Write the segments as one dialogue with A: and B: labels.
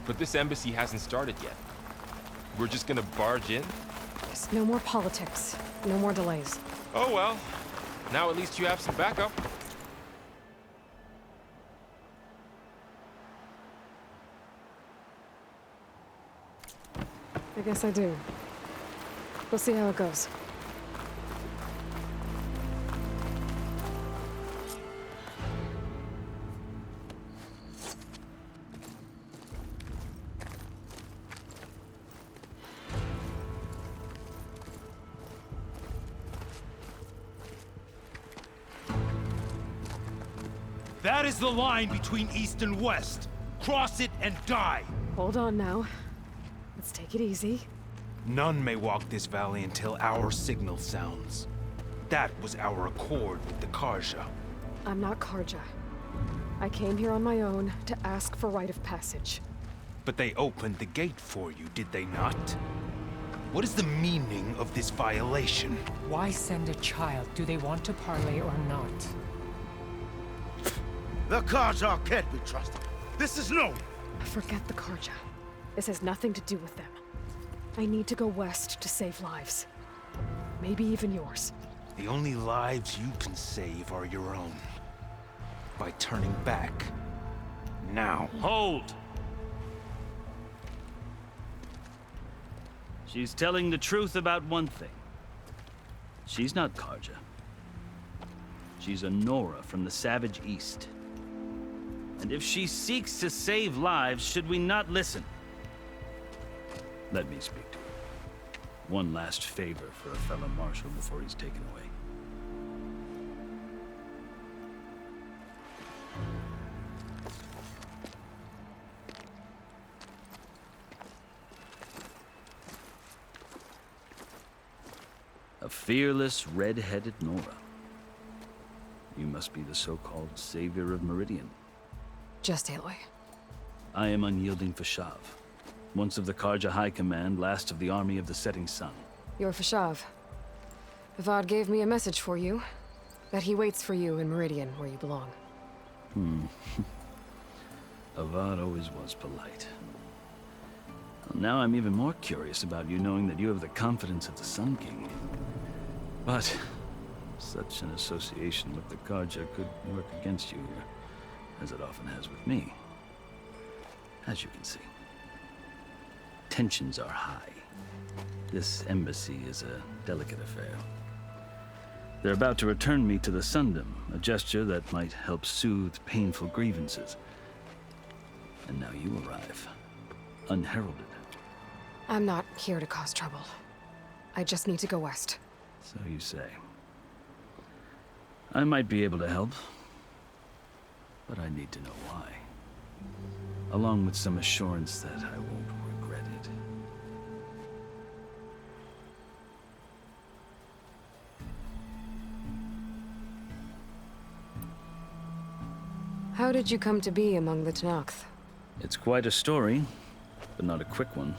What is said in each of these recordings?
A: But this embassy hasn't started yet. We're just gonna barge in?
B: Yes, no more politics. No more delays.
A: Oh well. Now at least you have some backup.
B: I guess I do. We'll see how it goes.
C: That is the line between East and West. Cross it and die.
B: Hold on now. Let's take it easy.
C: None may walk this valley until our signal sounds. That was our accord with the Carja.
B: I'm not Carja. I came here on my own to ask for rite of passage.
C: But they opened the gate for you, did they not? What is the meaning of this violation?
D: Why send a child? Do they want to parley or not?
E: The Carja can't be trusted. This is known.
B: Forget the Carja. This has nothing to do with them. I need to go west to save lives. Maybe even yours.
C: The only lives you can save are your own. By turning back. Now.
F: Hold! She's telling the truth about one thing. She's not Carja. She's a Nora from the Savage East. And if she seeks to save lives, should we not listen? Let me speak to her. One last favor for a fellow marshal before he's taken away. A fearless, red-headed Nora. You must be the so-called savior of Meridian.
B: Just Aloy.
F: I am Unyielding Fashav, once of the Carja High Command, last of the Army of the Setting Sun.
B: You're Fashav. Avad gave me a message for you. That he waits for you in Meridian, where you belong.
F: Avad always was polite. Well, now I'm even more curious about you knowing that you have the confidence of the Sun King. But such an association with the Carja could work against you here, as it often has with me. As you can see, tensions are high. This embassy is a delicate affair. They're about to return me to the Sundom, a gesture that might help soothe painful grievances. And now you arrive, unheralded.
B: I'm not here to cause trouble. I just need to go west.
F: So you say. I might be able to help, but I need to know why. Along with some assurance that I won't regret it.
B: How did you come to be among the Tenakth?
F: It's quite a story, but not a quick one.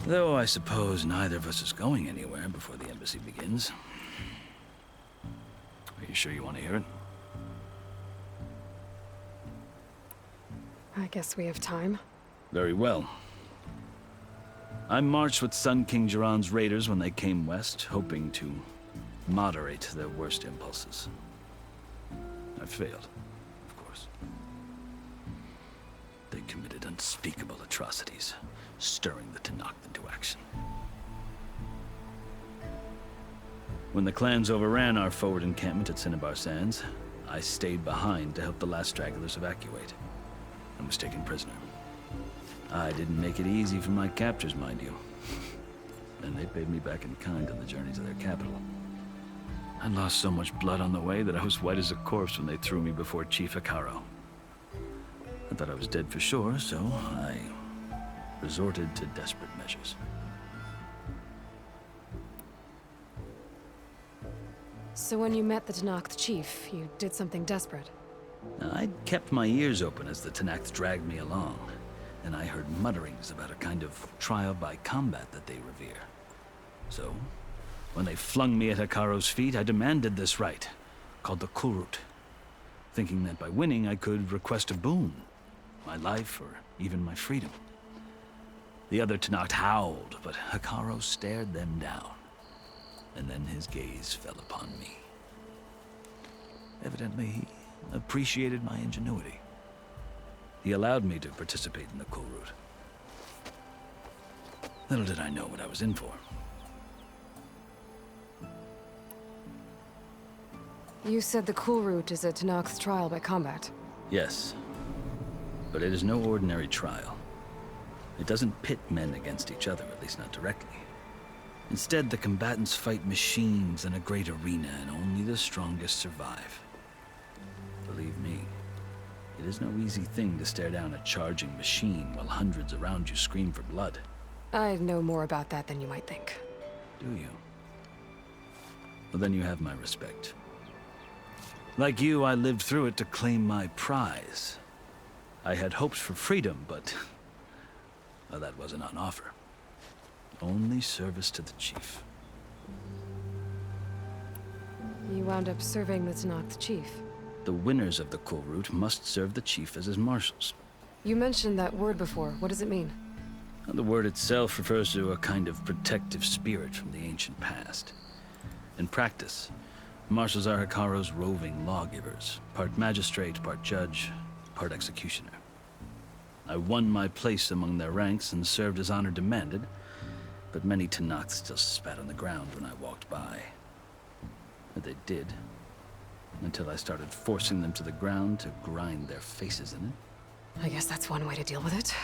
F: Though I suppose neither of us is going anywhere before the embassy begins. Are you sure you want to hear it?
B: I guess we have time.
F: Very well. I marched with Sun King Jiran's raiders when they came west, hoping to moderate their worst impulses. I failed, of course. They committed unspeakable atrocities, stirring the Tenakth into action. When the clans overran our forward encampment at Cinnabar Sands, I stayed behind to help the last stragglers evacuate, and was taken prisoner. I didn't make it easy for my captors, mind you. And they paid me back in kind on the journey to their capital. I lost so much blood on the way that I was white as a corpse when they threw me before Chief Hekarro. I thought I was dead for sure, so I resorted to desperate measures.
B: So when you met the Tenakth chief, you did something desperate.
F: I'd kept my ears open as the Tenakth dragged me along, and I heard mutterings about a kind of trial by combat that they revere. So, when they flung me at Hekarro's feet, I demanded this rite, called the Kulrut, thinking that by winning I could request a boon. my life, or even my freedom. The other Tenakth howled, but Hekarro stared them down, and then his gaze fell upon me. Evidently, he appreciated my ingenuity. He allowed me to participate in the Kulrut. Little did I know what I was in for.
B: You said the Kulrut is a Tenakth's trial by combat.
F: Yes, but it is no ordinary trial. It doesn't pit men against each other, at least not directly. Instead, the combatants fight machines in a great arena, and only the strongest survive. Believe me, it is no easy thing to stare down a charging machine while hundreds around you scream for blood.
B: I know more about that than you might think.
F: Do you? Well, then you have my respect. Like you, I lived through it to claim my prize. I had hopes for freedom, but well, that wasn't on offer. Only service to the chief.
B: You wound up serving the Tenakth chief.
F: The winners of the Kulrut must serve the chief as his marshals.
B: You mentioned that word before. What does it mean?
F: Well, the word itself refers to a kind of protective spirit from the ancient past. In practice, marshals are Hekarro's roving lawgivers, part magistrate, part judge, part executioner. I won my place among their ranks and served as honor demanded, but many Tenakth still spat on the ground when I walked by. But they did, until I started forcing them to the ground to grind their faces in it.
B: I guess that's one way to deal with it.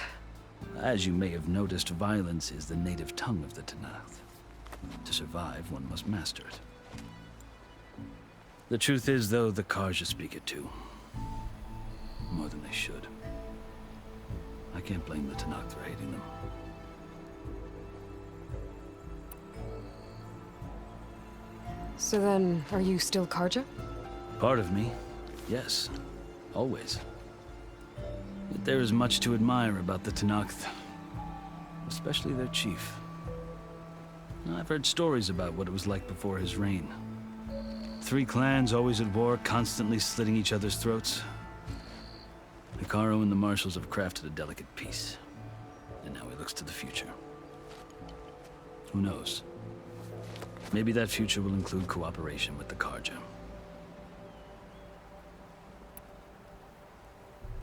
F: As you may have noticed, violence is the native tongue of the Tenakth. To survive, one must master it. The truth is, though, the Carja speak it too. More than they should. I can't blame the Tenakth for hating them.
B: So then, are you still Carja?
F: Part of me, yes. Always. Yet there is much to admire about the Tenakth. Especially their chief. I've heard stories about what it was like before his reign. 3 clans always at war, constantly slitting each other's throats. Hekarro and the marshals have crafted a delicate peace. And now he looks to the future. Who knows? Maybe that future will include cooperation with the Carja.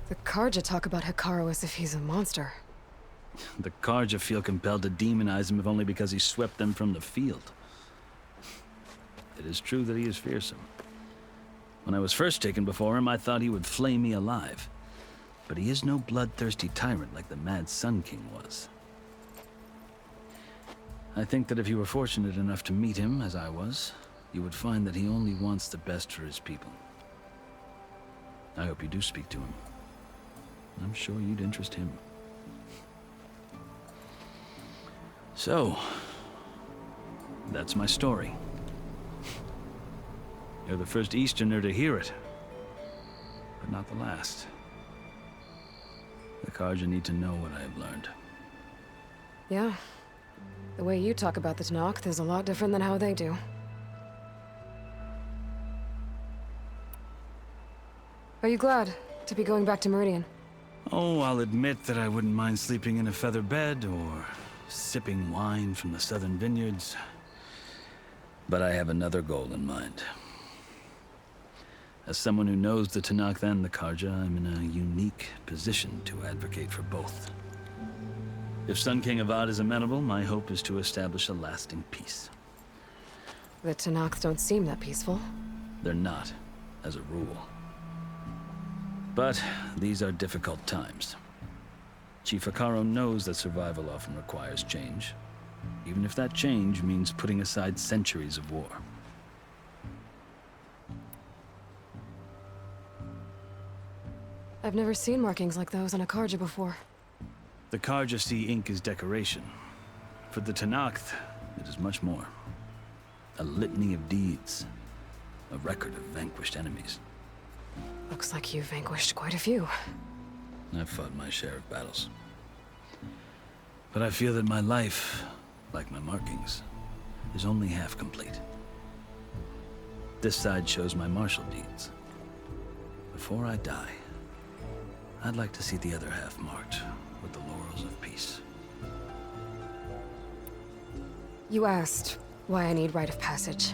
B: The Carja talk about Hekarro as if he's a monster.
F: The Carja feel compelled to demonize him if only because he swept them from the field. It is true that he is fearsome. When I was first taken before him, I thought he would flay me alive. But he is no bloodthirsty tyrant like the Mad Sun King was. I think that if you were fortunate enough to meet him, as I was, you would find that he only wants the best for his people. I hope you do speak to him. I'm sure you'd interest him. So, that's my story. You're the first Easterner to hear it, but not the last. The Carja need to know what I have learned.
B: Yeah. The way you talk about the Tenakth is a lot different than how they do. Are you glad to be going back to Meridian?
F: Oh, I'll admit that I wouldn't mind sleeping in a feather bed or sipping wine from the southern vineyards. But I have another goal in mind. As someone who knows the Tenakth and the Carja, I'm in a unique position to advocate for both. If Sun King Avad is amenable, my hope is to establish a lasting peace.
B: The Tenakth don't seem that peaceful.
F: They're not, as a rule. But these are difficult times. Chief Hekarro knows that survival often requires change, even if that change means putting aside centuries of war.
B: I've never seen markings like those on a Carja before.
F: The Carja see ink as decoration. For the Tenakth, it is much more. A litany of deeds. A record of vanquished enemies.
B: Looks like you've vanquished quite a few.
F: I've fought my share of battles. But I feel that my life, like my markings, is only half complete. This side shows my martial deeds. Before I die, I'd like to see the other half marked with the laurels of peace.
B: You asked why I need rite of passage.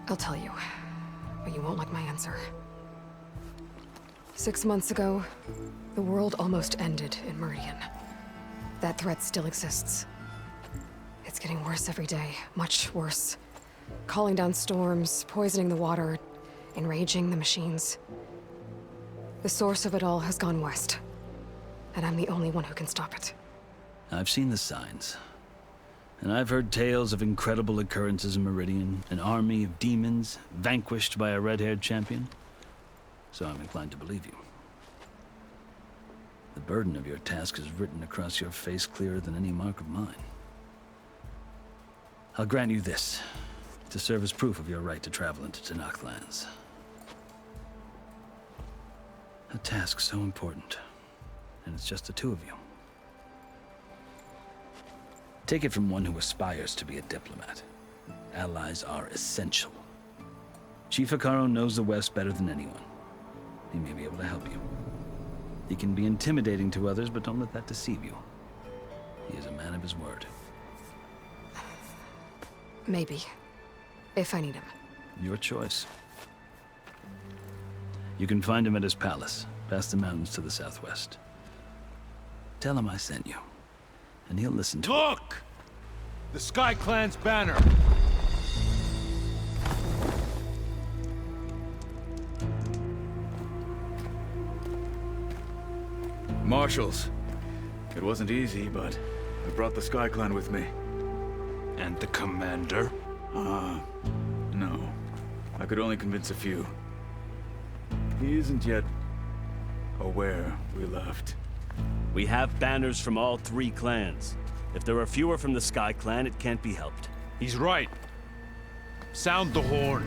B: I'll tell you, but you won't like my answer. 6 months ago, the world almost ended in Meridian. That threat still exists. It's getting worse every day, much worse. Calling down storms, poisoning the water, enraging the machines. The source of it all has gone west, and I'm the only one who can stop it.
F: I've seen the signs. And I've heard tales of incredible occurrences in Meridian, an army of demons vanquished by a red-haired champion. So I'm inclined to believe you. The burden of your task is written across your face clearer than any mark of mine. I'll grant you this, to serve as proof of your right to travel into Tenakth lands. A task so important, and it's just the two of you. Take it from one who aspires to be a diplomat. Allies are essential. Chief Hekarro knows the West better than anyone. He may be able to help you. He can be intimidating to others, but don't let that deceive you. He is a man of his word.
B: Maybe. If I need him.
F: Your choice. You can find him at his palace, past the mountains to the southwest. Tell him I sent you, and he'll listen to it.
C: Look! The Sky Clan's banner!
G: Marshals. It wasn't easy, but I brought the Sky Clan with me.
C: And the commander?
G: No. I could only convince a few. He isn't yet aware we left.
H: We have banners from all 3 clans. If there are fewer from the Sky Clan, it can't be helped.
C: He's right. Sound the horn.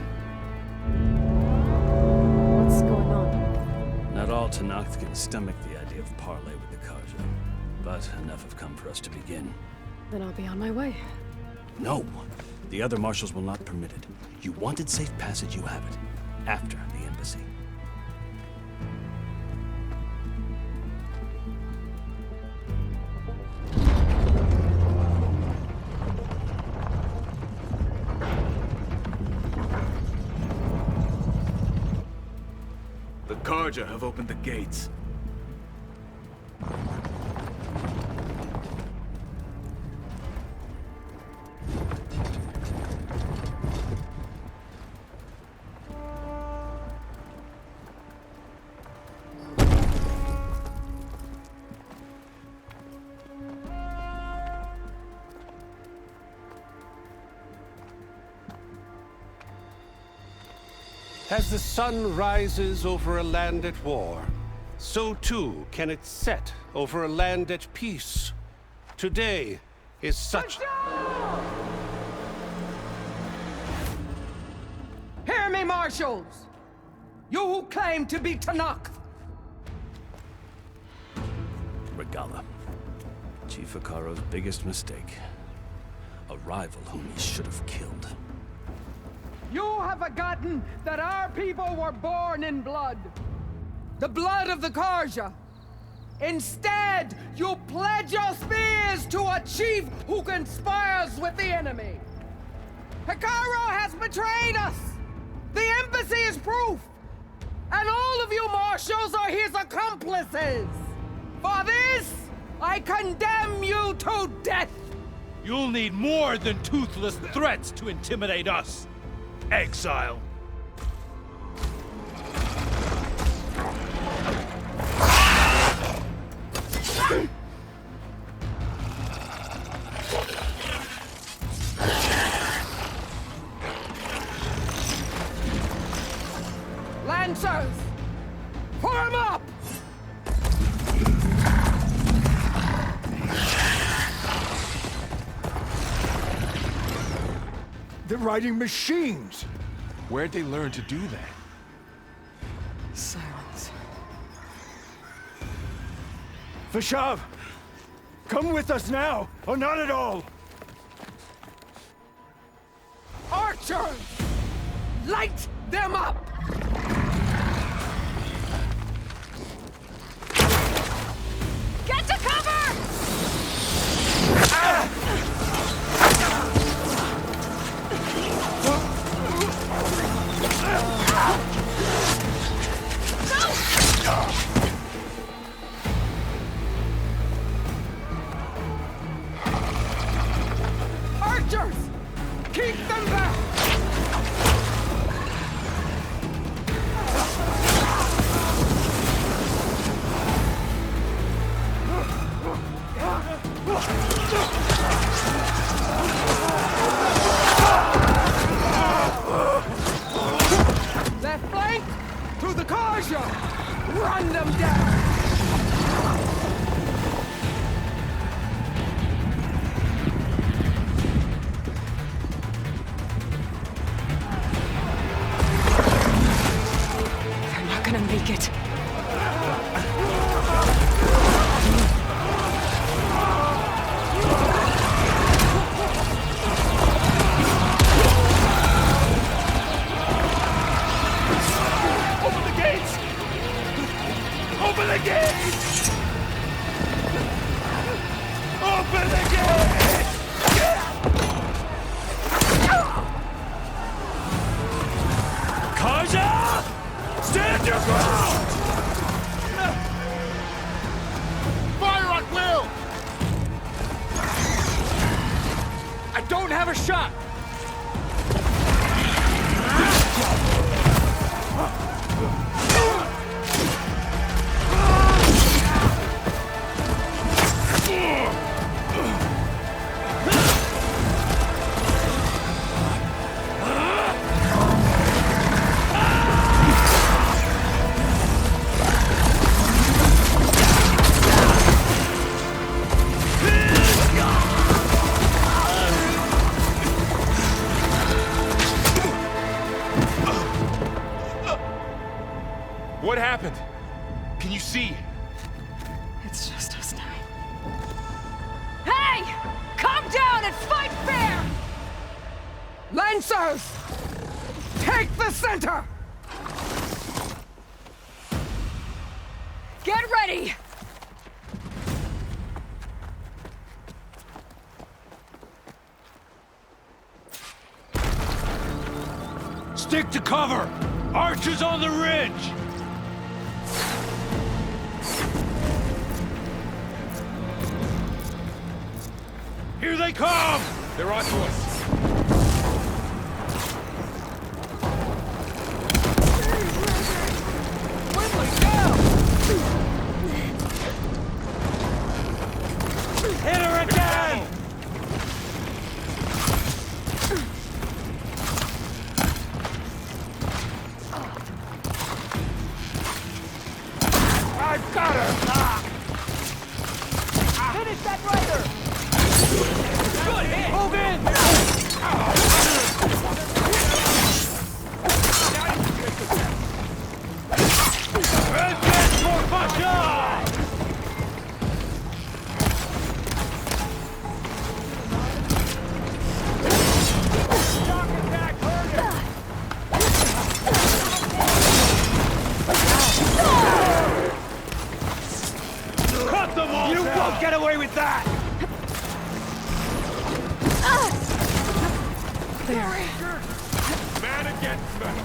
B: What's going on?
H: Not all Tenakth can stomach the idea of parley with the Carja, but enough have come for us to begin.
B: Then I'll be on my way.
H: No! The other marshals will not permit it. You wanted safe passage, you have it. After the embassy.
G: The Carja have opened the gates.
I: As the sun rises over a land at war, so too can it set over a land at peace. Today is such...
D: Hear me, marshals! You who claim to be Tenakth!
H: Regalla. Chief Hekarro's biggest mistake. A rival whom he should have killed.
D: You have forgotten that our people were born in blood. The blood of the Carja. Instead, you pledge your spears to a chief who conspires with the enemy. Hekarro has betrayed us. The embassy is proof. And all of you marshals are his accomplices. For this, I condemn you to death.
C: You'll need more than toothless threats to intimidate us. Exile.
D: Lancers, form up!
E: They're riding machines!
A: Where'd they learn to do that?
B: Silence.
E: Vashav! Come with us now, or not at all!
D: Archers! Light them up!
E: Open the gate! Open the gate!
H: Karja! Stand your ground!
E: Fire at will!
G: I don't have a shot!
A: What happened? Can you see?
B: It's just us now.
D: Hey! Calm down and fight fair! Lancers! Take the center! Get ready!
E: Stick to cover! Archers on the ridge! Here they come!
A: They're on to us.
E: Hit her again! I've got her! Finish that rider! Good hit! Move in! Vengeance for Pasha! Shock attack, hurt him! Cut them all! You won't get away with that!
A: Man against man.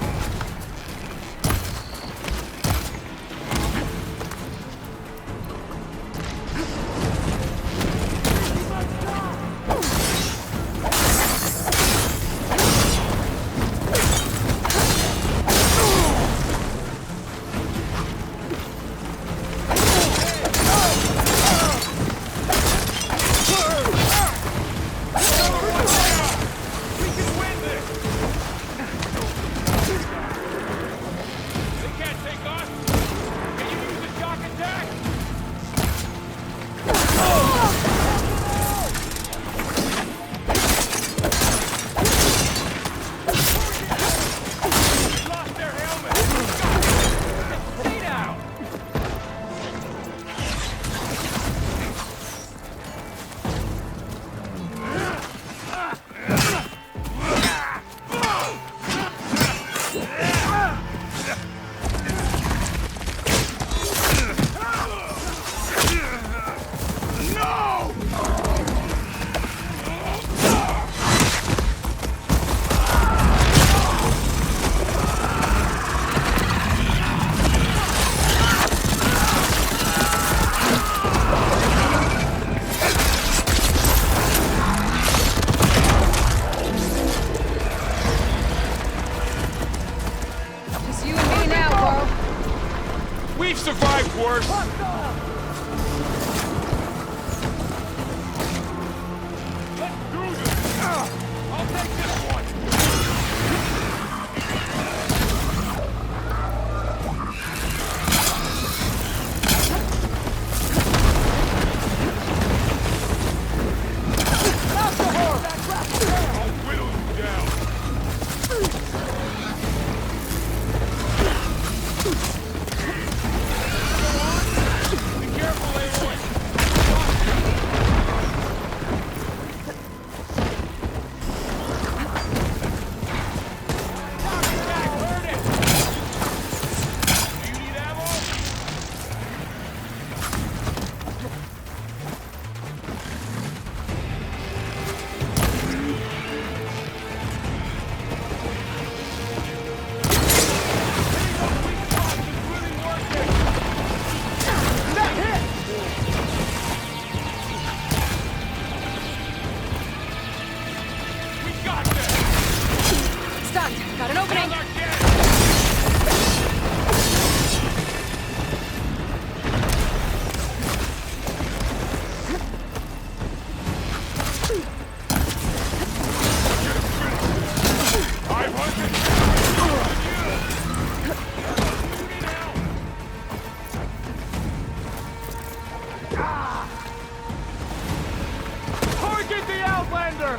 A: Target the Outlander!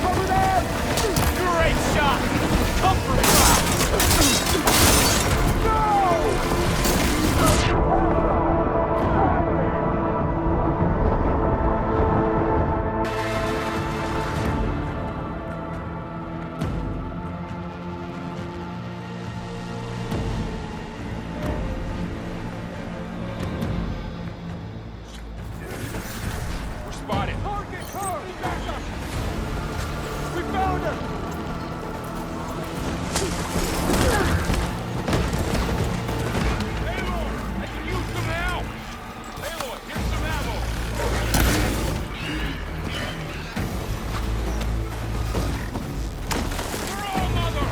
A: Cover them! Great shot! Comfort shot! We're spotted. Target her! Back up! We found her! Aloy! I can use some help! Aloy, here's some ammo! We're all mother!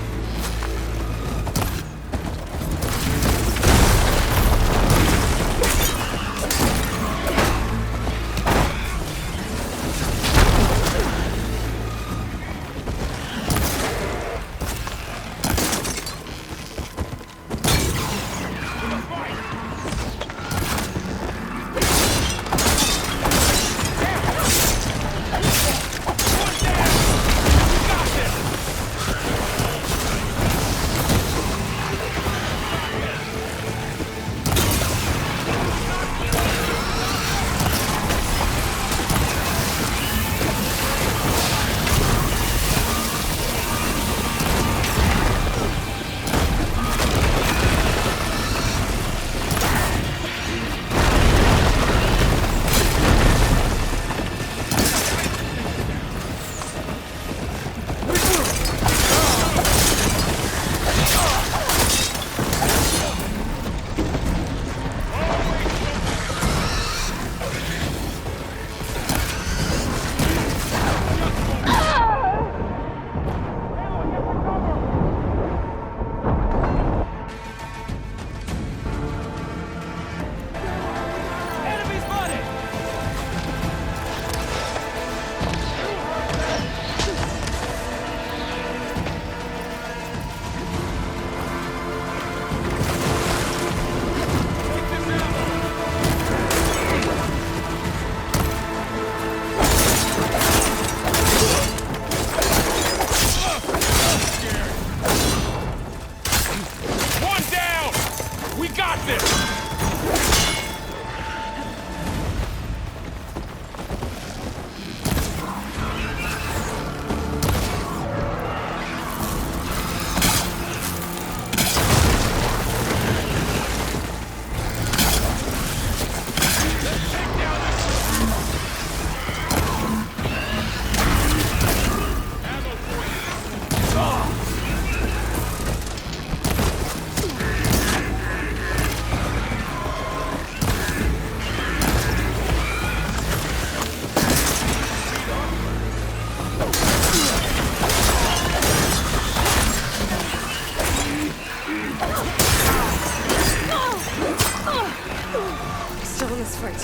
B: Still in this fight.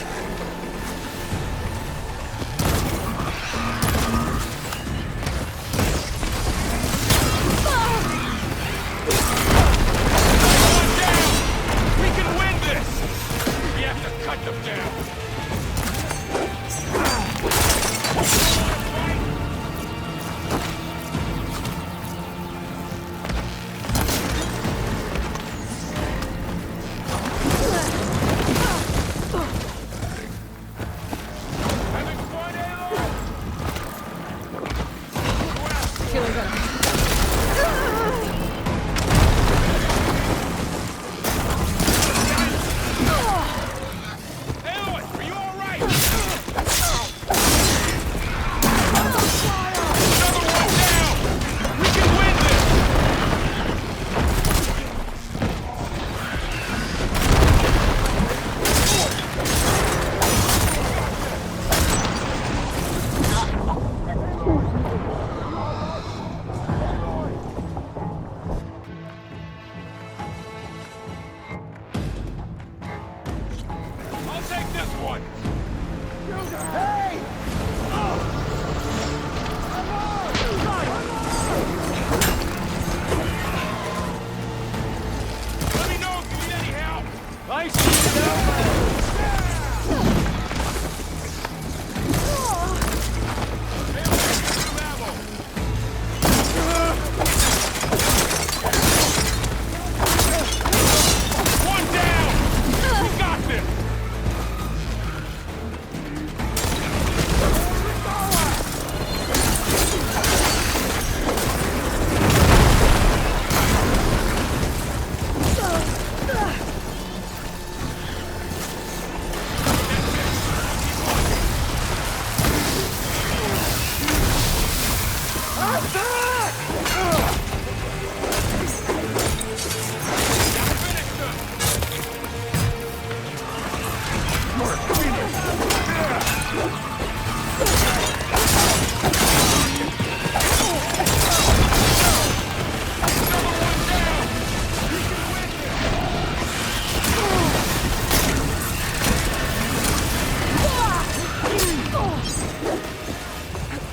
A: We can win this! We have to cut them down! Let me know if you need any help!
E: I see you now.
A: One down! We got this!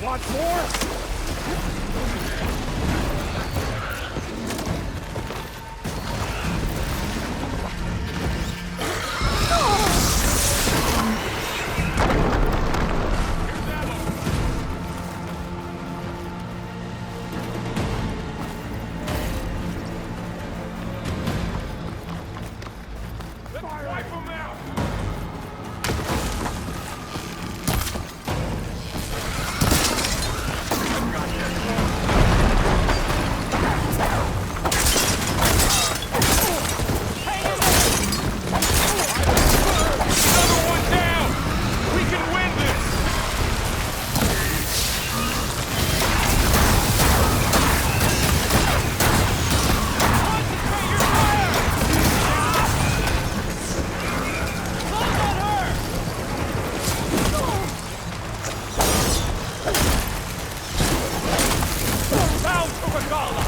E: Want more?
A: Let's wipe them out! Another one down! We can win this! Concentrate your fire! Down to Regala!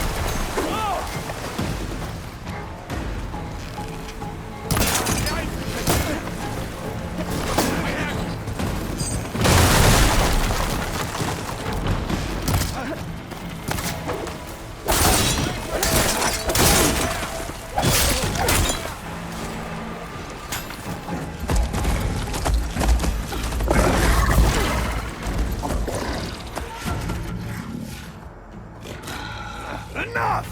E: Enough!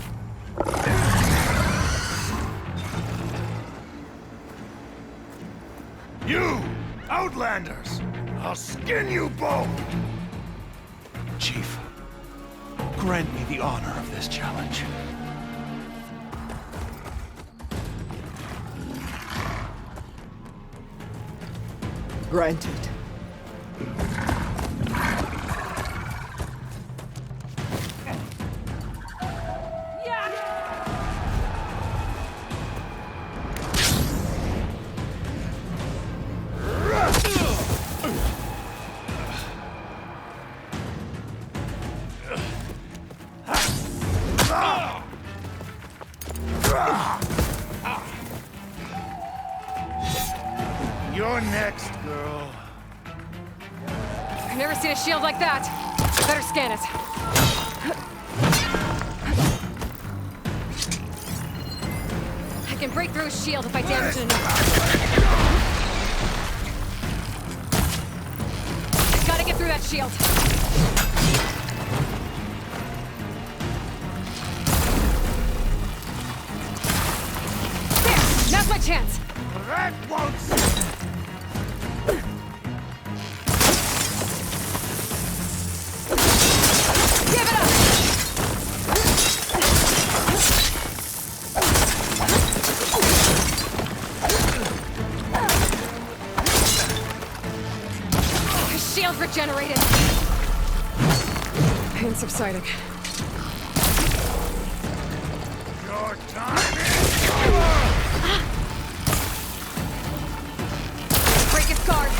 E: You, Outlanders! I'll skin you both!
C: Chief, grant me the honor of this challenge.
D: Granted.
E: You're next, girl.
B: I've never seen a shield like that. Better scan it. I can break through a shield if I damage it enough. I gotta get through that shield. There! Now's my chance!
E: That won't
B: Give it up! Shield regenerated. Pain subsiding.
E: Your time is over!
B: Break his guard.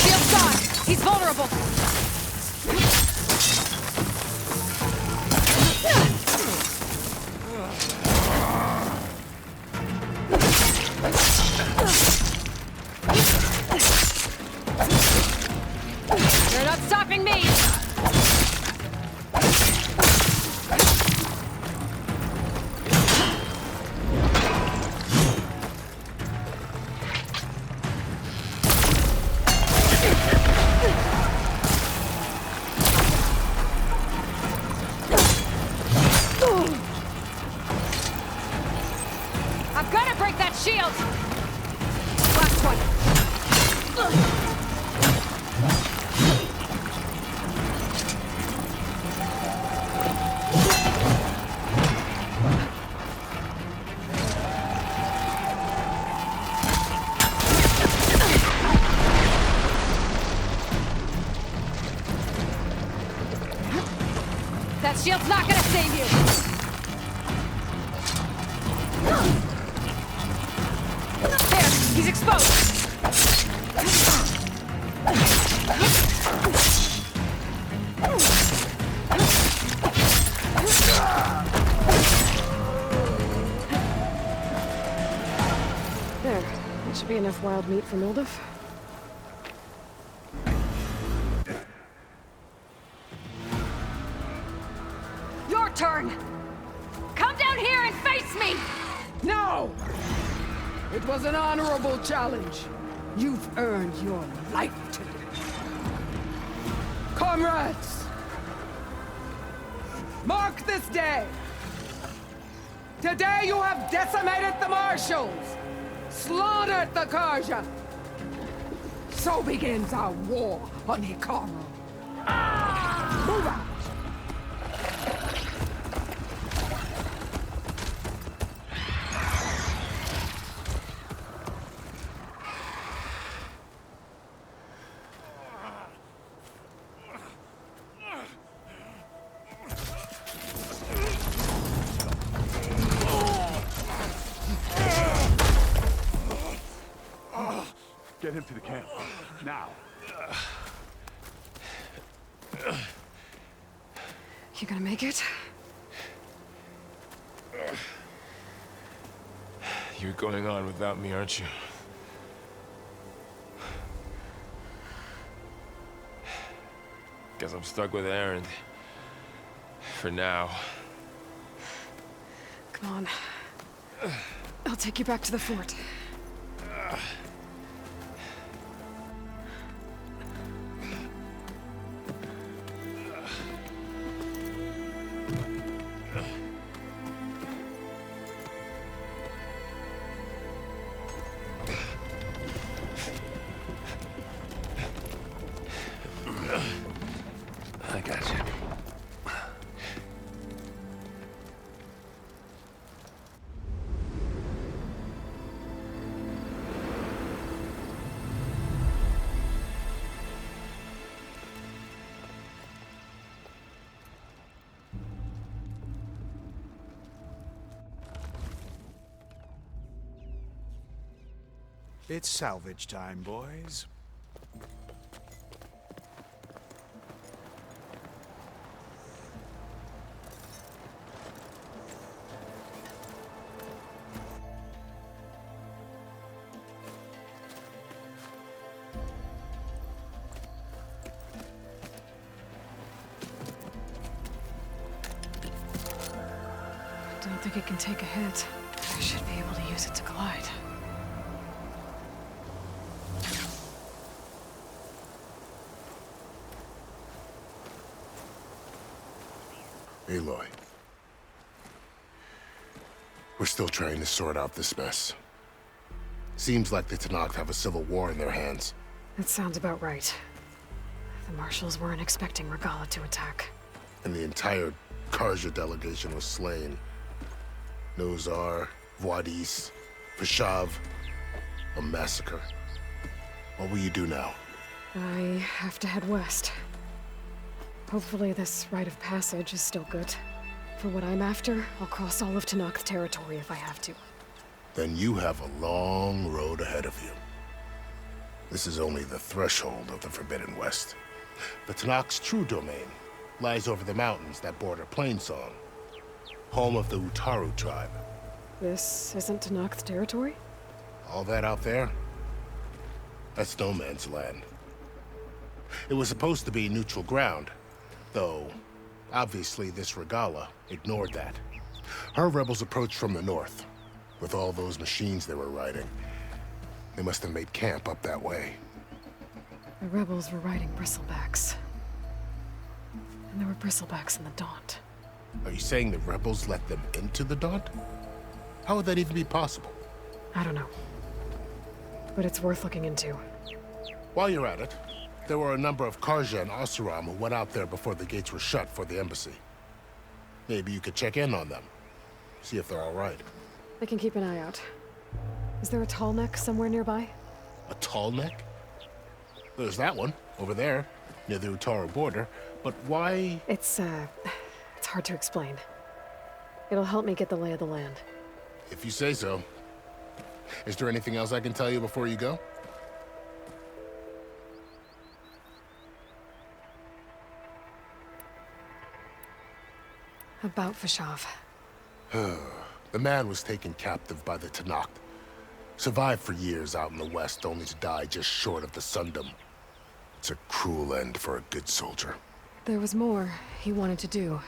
B: Shield's gone. He's vulnerable. You're not stopping me! I've got to break that shield! Last one. That shield's not gonna save you! There, he's exposed! There, that should be enough wild meat for Milduf. Your turn! Come down here and face me!
D: No! It was an honorable challenge. You've earned your life today. Comrades! Mark this day! Today you have decimated the Marshals! Slaughtered the Karja! So begins our war on Hikaru. Move out!
E: Get him to the camp. Now.
B: You gonna make it?
A: You're going on without me, aren't you? Guess I'm stuck with Erend. For now.
B: Come on. I'll take you back to the fort.
H: I got you.
E: It's salvage time, boys.
B: Don't think it can take a hit. I should be able to use it to glide.
J: Aloy. We're still trying to sort out this mess. Seems like the Tenakth have a civil war in their hands.
B: That sounds about right. The Marshals weren't expecting Regalla to attack.
J: And the entire Karja delegation was slain. Nozar, Vuadis, Fashav. A massacre. What will you do now?
B: I have to head west. Hopefully this rite of passage is still good. For what I'm after, I'll cross all of Tenakth territory if I have to.
J: Then you have a long road ahead of you. This is only the threshold of the Forbidden West. The Tenakth's true domain lies over the mountains that border Plainsong, home of the Utaru tribe.
B: This isn't Tenakth territory?
J: All that out there? That's no man's land. It was supposed to be neutral ground, though obviously this Regalla ignored that. Her rebels approached from the north, with all those machines they were riding. They must have made camp up that way.
B: The rebels were riding bristlebacks. And there were bristlebacks in the Daunt.
J: Are you saying the rebels let them into the Daunt? How would that even be possible?
B: I don't know. But it's worth looking into.
J: While you're at it, there were a number of Carja and Oseram who went out there before the gates were shut for the embassy. Maybe you could check in on them. See if they're all right.
B: I can keep an eye out. Is there a tall neck somewhere nearby?
J: A tall neck? There's that one, over there, near the Utaru border. But why?
B: It's hard to explain. It'll help me get the lay of the land.
J: If you say so. Is there anything else I can tell you before you go?
B: About Fashav.
J: The man was taken captive by the Tenakth. Survived for years out in the west, only to die just short of the Sundom. It's a cruel end for a good soldier.
B: There was more he wanted to do.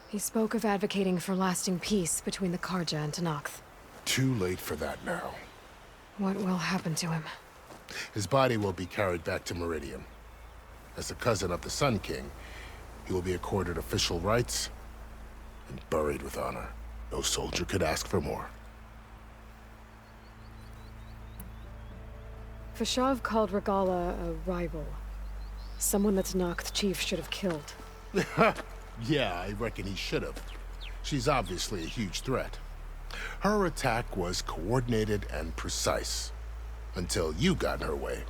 B: He spoke of advocating for lasting peace between the Carja and Tenakth.
J: Too late for that now.
B: What will happen to him?
J: His body will be carried back to Meridian. As a cousin of the Sun King, he will be accorded official rights and buried with honor. No soldier could ask for more.
B: Fashav called Regalla a rival. Someone the Tenakth chief should have killed.
J: Yeah, I reckon he should have. She's obviously a huge threat. Her attack was coordinated and precise. Until you got in her way,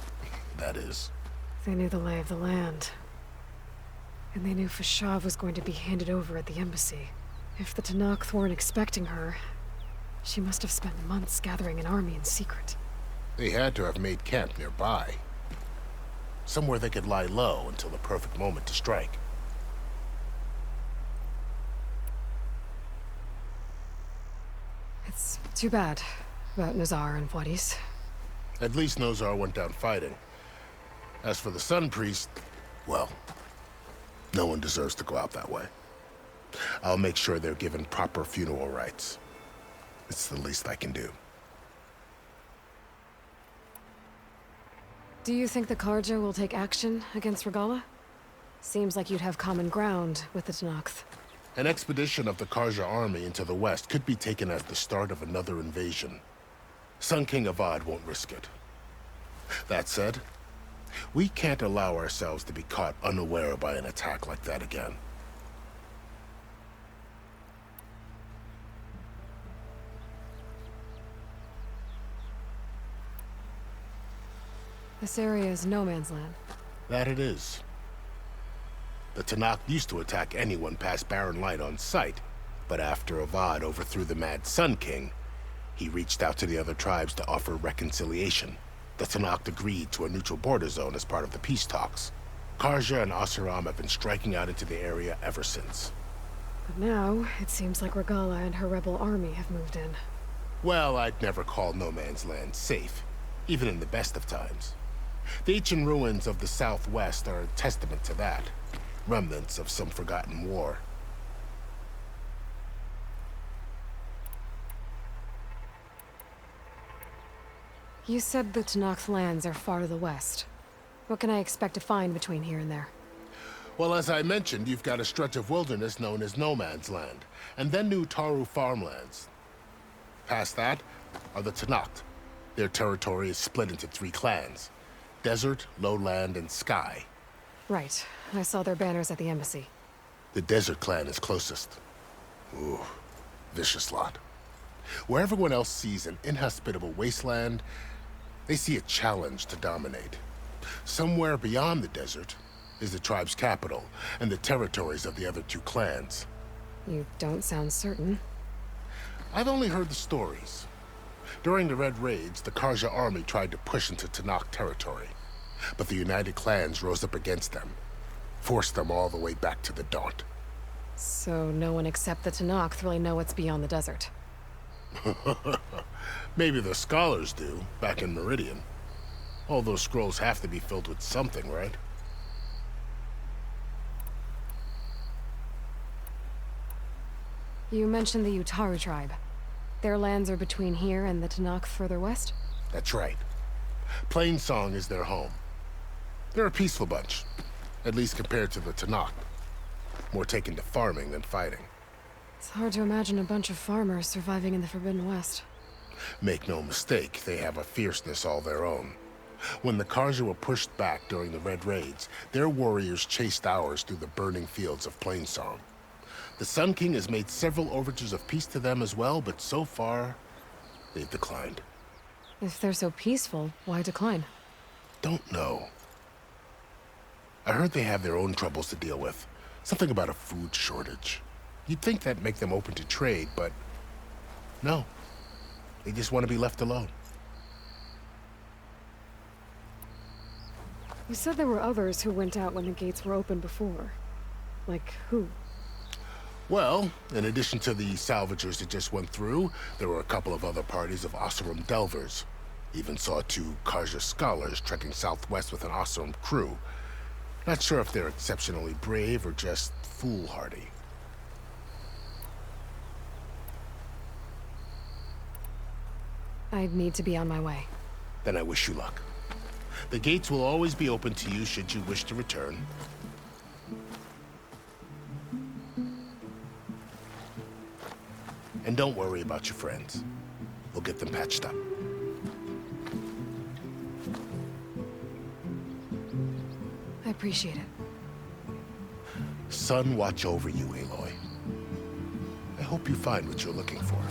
J: that is.
B: They knew the lay of the land. And they knew Fashav was going to be handed over at the embassy. If the Tenakth weren't expecting her, she must have spent months gathering an army in secret.
J: They had to have made camp nearby. Somewhere they could lie low until the perfect moment to strike.
B: It's too bad about Nazar and Wadis.
J: At least Nozar went down fighting. As for the Sun Priest, well, no one deserves to go out that way. I'll make sure they're given proper funeral rites. It's the least I can do.
B: Do you think the Carja will take action against Regalla? Seems like you'd have common ground with the Tenakth.
J: An expedition of the Carja army into the west could be taken as the start of another invasion. Sun King Avad won't risk it. That said, we can't allow ourselves to be caught unaware by an attack like that again.
B: This area is no man's land.
J: That it is. The Tenakth used to attack anyone past Barren Light on sight, but after Avad overthrew the Mad Sun King, he reached out to the other tribes to offer reconciliation. The Tenakth agreed to a neutral border zone as part of the peace talks. Carja and Oseram have been striking out into the area ever since.
B: But now, it seems like Regalla and her rebel army have moved in.
J: Well, I'd never call no man's land safe, even in the best of times. The ancient ruins of the Southwest are a testament to that. Remnants of some forgotten war.
B: You said the Tenakth lands are far to the west. What can I expect to find between here and there?
J: Well, as I mentioned, you've got a stretch of wilderness known as No Man's Land, and then New Taru farmlands. Past that are the Tenakth. Their territory is split into 3 clans: Desert, Lowland, and Sky.
B: Right. I saw their banners at the embassy.
J: The Desert clan is closest. Ooh, vicious lot. Where everyone else sees an inhospitable wasteland, they see a challenge to dominate. Somewhere beyond the desert is the tribe's capital and the territories of the other 2 clans.
B: You don't sound certain.
J: I've only heard the stories. During the Red Raids, the Carja army tried to push into Tenakth territory, but the United Clans rose up against them, forced them all the way back to the Daunt.
B: So no one except the Tenakth really know what's beyond the desert.
J: Maybe the scholars do, back in Meridian. All those scrolls have to be filled with something, right?
B: You mentioned the Utaru tribe. Their lands are between here and the Tenakth further west?
J: That's right. Plainsong is their home. They're a peaceful bunch, at least compared to the Tenakth. More taken to farming than fighting.
B: It's hard to imagine a bunch of farmers surviving in the Forbidden West.
J: Make no mistake, they have a fierceness all their own. When the Karja were pushed back during the Red Raids, their warriors chased ours through the burning fields of Plainsong. The Sun King has made several overtures of peace to them as well, but so far, they've declined.
B: If they're so peaceful, why decline?
J: Don't know. I heard they have their own troubles to deal with. Something about a food shortage. You'd think that'd make them open to trade, but no. They just want to be left alone.
B: You said there were others who went out when the gates were open before. Like who?
J: Well, in addition to the salvagers that just went through, there were a couple of other parties of Oseram Delvers. Even saw 2 Karja scholars trekking southwest with an Oseram crew. Not sure if they're exceptionally brave or just foolhardy.
B: I need to be on my way.
J: Then I wish you luck. The gates will always be open to you should you wish to return. And don't worry about your friends. We'll get them patched up.
B: I appreciate it.
J: Sun watch over you, Aloy. I hope you find what you're looking for.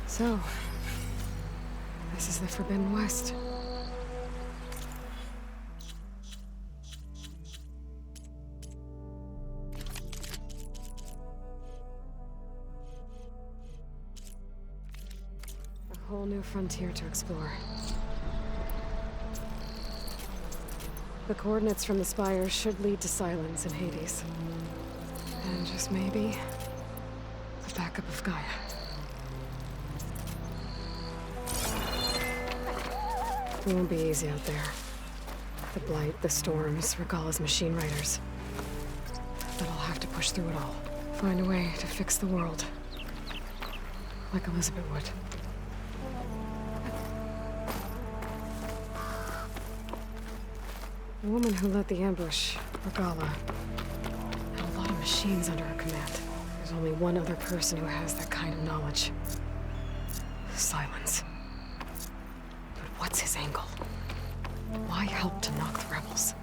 B: So, this is the Forbidden West. A whole new frontier to explore. The coordinates from the spire should lead to Silence and Hades. And just maybe, a backup of Gaia. It won't be easy out there. The Blight, the Storms, Regalla's machine riders. But I'll have to push through it all. Find a way to fix the world. Like Elizabeth would. The woman who led the ambush, Regalla, had a lot of machines under her command. There's only one other person who has that kind of knowledge. Silence. But what's his angle? Why help to knock the rebels?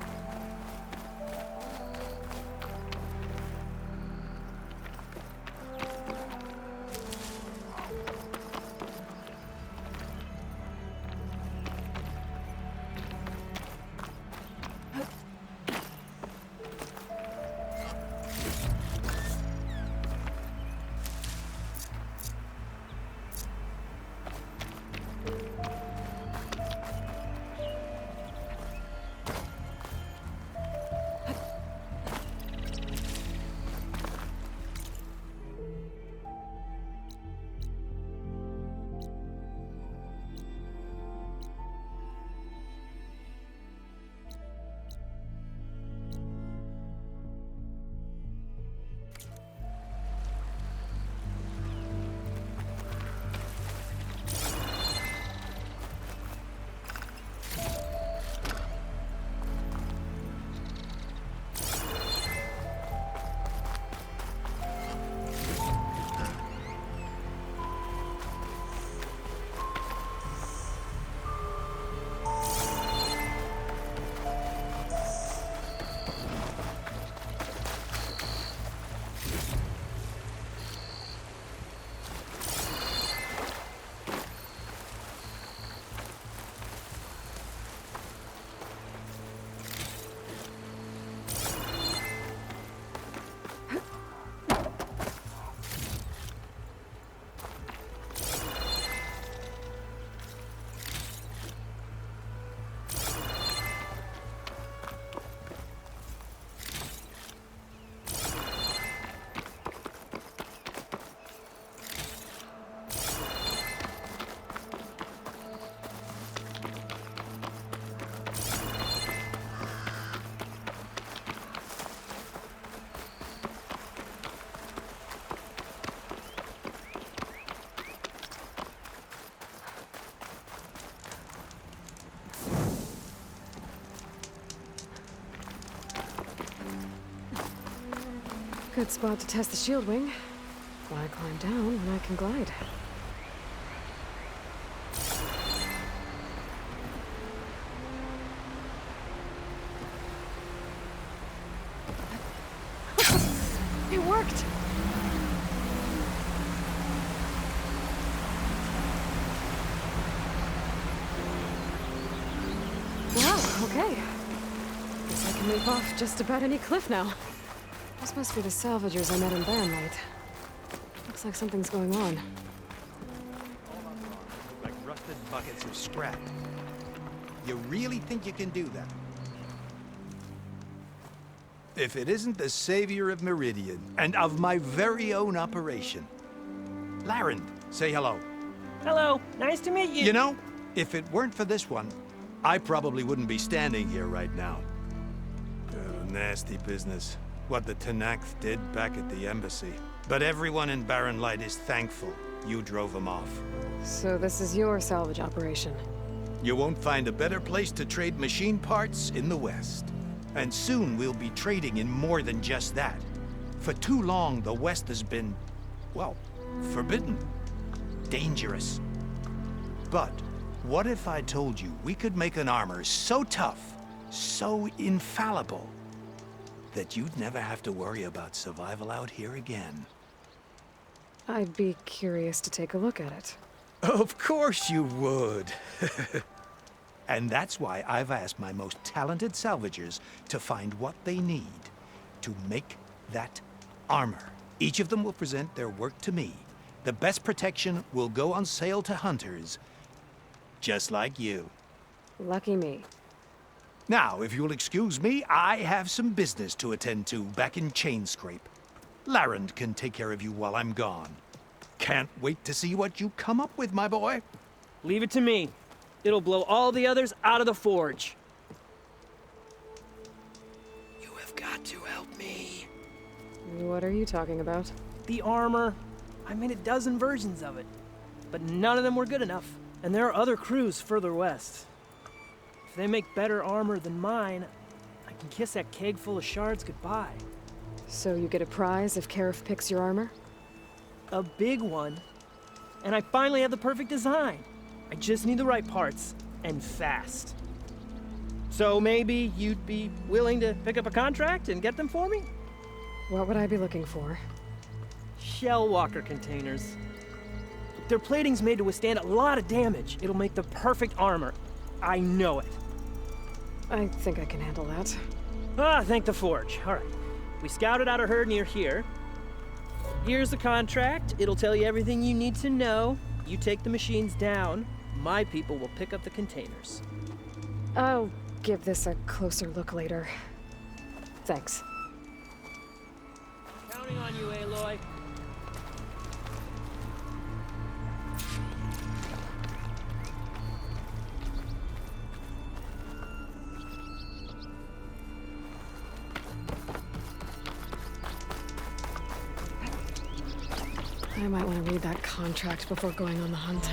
B: Good spot to test the shield wing. Why climb down when I can glide? It worked! Wow, okay. Guess I can leap off just about any cliff now. This must be the salvagers I met in Barrenlight. Looks like something's going on.
C: Like rusted buckets of scrap. You really think you can do that? If it isn't the savior of Meridian, and of my very own operation. Larend, say hello.
K: Hello, nice to meet you.
C: You know, if it weren't for this one, I probably wouldn't be standing here right now. Nasty business. What the Tenakth did back at the embassy. But everyone in Barrenlight is thankful you drove them off.
B: So this is your salvage operation?
C: You won't find a better place to trade machine parts in the West. And soon we'll be trading in more than just that. For too long, the West has been, well, forbidden. Dangerous. But what if I told you we could make an armor so tough, so infallible, that you'd never have to worry about survival out here again?
B: I'd be curious to take a look at it.
C: Of course you would. And that's why I've asked my most talented salvagers to find what they need to make that armor. Each of them will present their work to me. The best protection will go on sale to hunters, just like you.
B: Lucky me.
C: Now, if you'll excuse me, I have some business to attend to back in Chainscrape. Larend can take care of you while I'm gone. Can't wait to see what you come up with, my boy.
K: Leave it to me. It'll blow all the others out of the forge.
C: You have got to help me.
B: What are you talking about?
K: The armor. I made a dozen versions of it, but none of them were good enough. And there are other crews further west. If they make better armor than mine, I can kiss that keg full of shards goodbye.
B: So you get a prize if Karif picks your armor?
K: A big one. And I finally have the perfect design. I just need the right parts, and fast. So maybe you'd be willing to pick up a contract and get them for me?
B: What would I be looking for?
K: Shell walker containers. Their plating's made to withstand a lot of damage. It'll make the perfect armor. I know it.
B: I think I can handle that.
K: Ah, thank the forge. All right. We scouted out a herd near here. Here's the contract. It'll tell you everything you need to know. You take the machines down. My people will pick up the containers.
B: I'll give this a closer look later. Thanks.
K: Counting on you, Aloy.
B: I might want to read that contract before going on the hunt.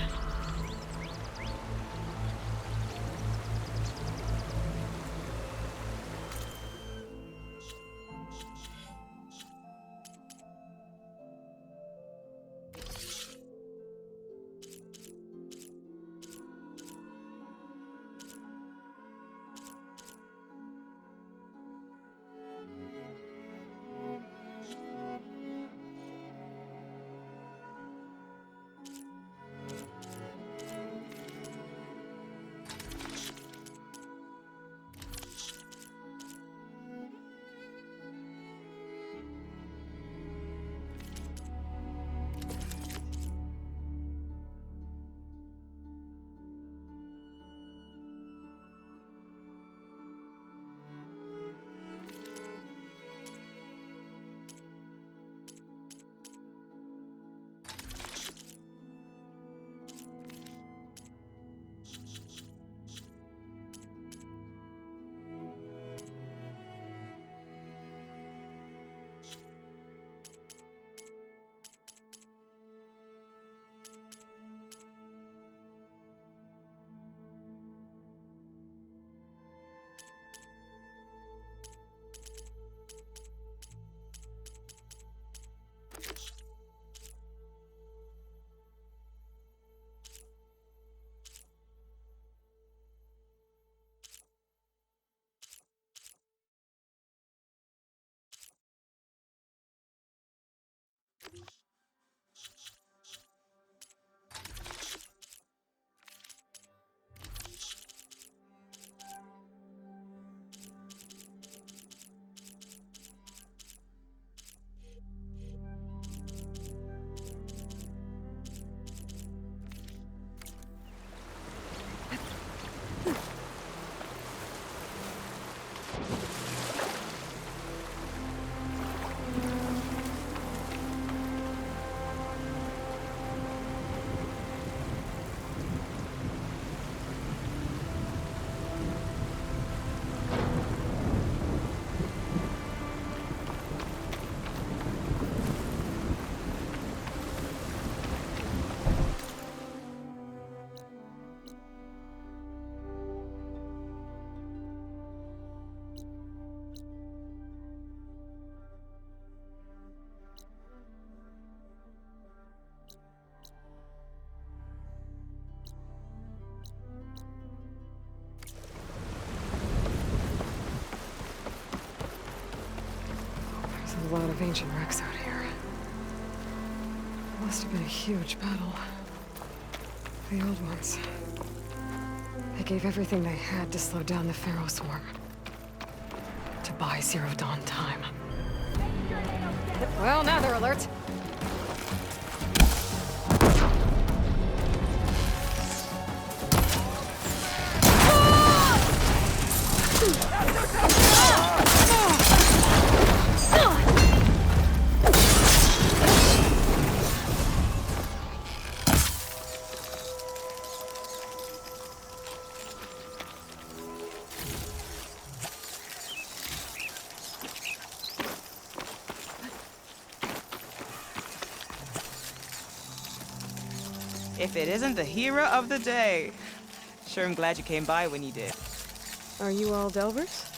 B: a lot of ancient wrecks out here. It must have been a huge battle. The old ones. They gave everything they had to slow down the Pharaoh swarm. To buy Zero Dawn time. Well, now they're alert.
L: If it isn't the hero of the day. Sure, I'm glad you came by when you did.
B: Are you all Delvers?